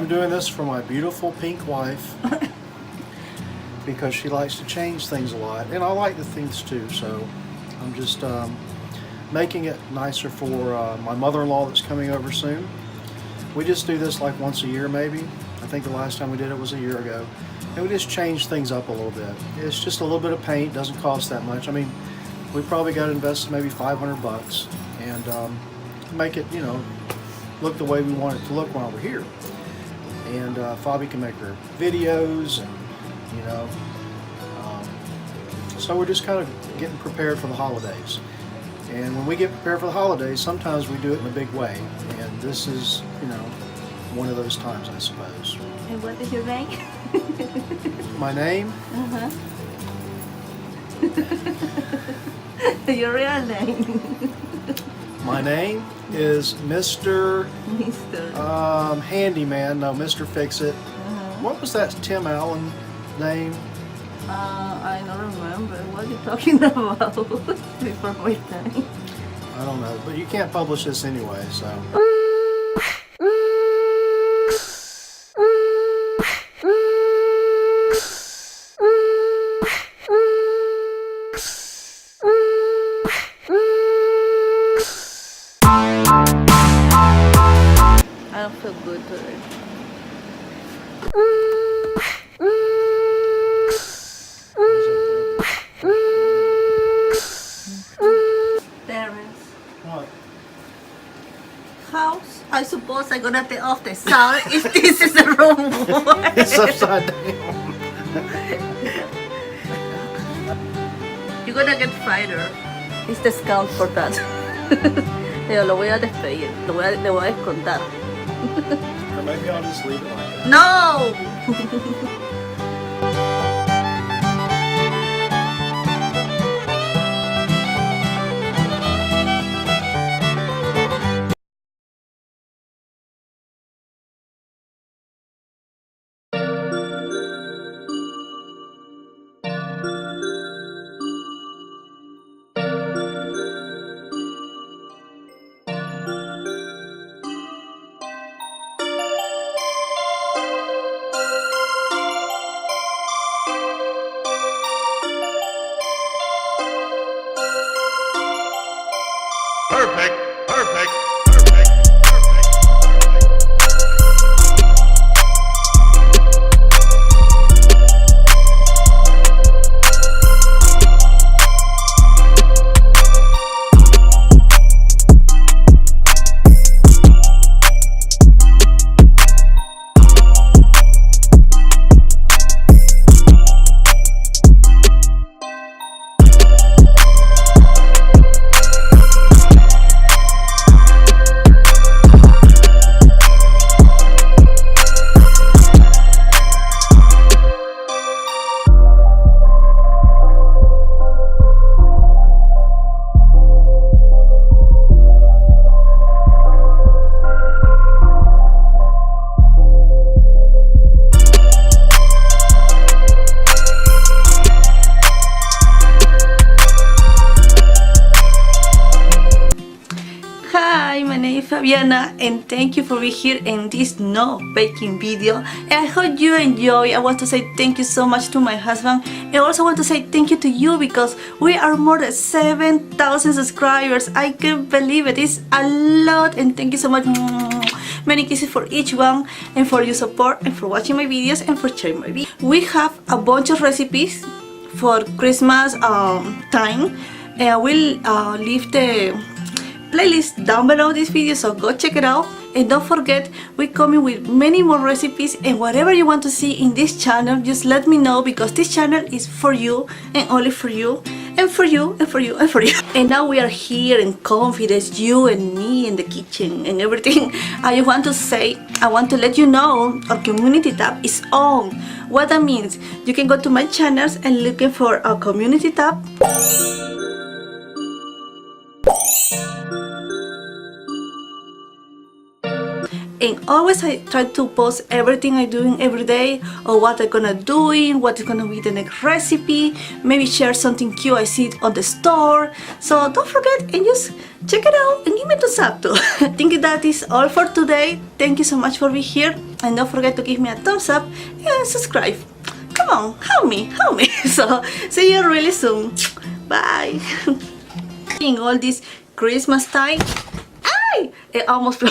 doing this for my beautiful pink wife because she likes to change things a lot, and I like the things too, so I'm just making it nicer for my mother-in-law that's coming over soon. We just do this like once a year maybe. I think the last time we did it was a year ago. And we just change things up a little bit. It's just a little bit of paint, doesn't cost that much. I mean, we probably got to invest maybe 500 bucks and make it, you know, look the way we want it to look while we're here. And Fabi can make her videos, and you know, so we're just kind of getting prepared for the holidays. And when we get prepared for the holidays, sometimes we do it in a big way, and this is, you know, one of those times, I suppose. And what is your name? My name? Your real name? My name is Mr. Handyman. No, Mr. Fix-It. What was that Tim Allen name? I don't remember. What are you talking about? Before my time. I don't know, but you can't publish this anyway, so. I don't feel good today. Parents. What? House. I suppose I'm gonna take off the sound if this is the wrong one. It's upside down. You're gonna get fired. It's discount for that. Pero lo voy a despedir. Le voy a descontar. Or maybe I'll just leave it like that. No! Perfect, perfect, perfect, Hi, my name is Fabiana, and thank you for being here in this no baking video. And I hope you enjoy. I want to say thank you so much to my husband, and I also want to say thank you to you because we are more than 7,000 subscribers. I can't believe it. It's a lot, and thank you so much. Many kisses for each one, and for your support, and for watching my videos, and for sharing my videos. We have a bunch of recipes for Christmas time, and I will leave the playlist down below this video, so go check it out. And don't forget, we're coming with many more recipes, and whatever you want to see in this channel, just let me know, because this channel is for you and only for you, and for you and for you and for you. And now we are here in confidence, you and me in the kitchen and everything. I just want to say, I want to let you know our community tab is on. What that means, you can go to my channels and looking for our community tab. and always I try to post everything I doing every day, or what I'm gonna doing, what is gonna be the next recipe, maybe share something cute I see on the store. So don't forget and just check it out and give me a thumbs up too. I think that is all for today. Thank you so much for being here, and don't forget to give me a thumbs up and subscribe. Come on, help me. So see you really soon. Bye. In all this Christmas time, it almost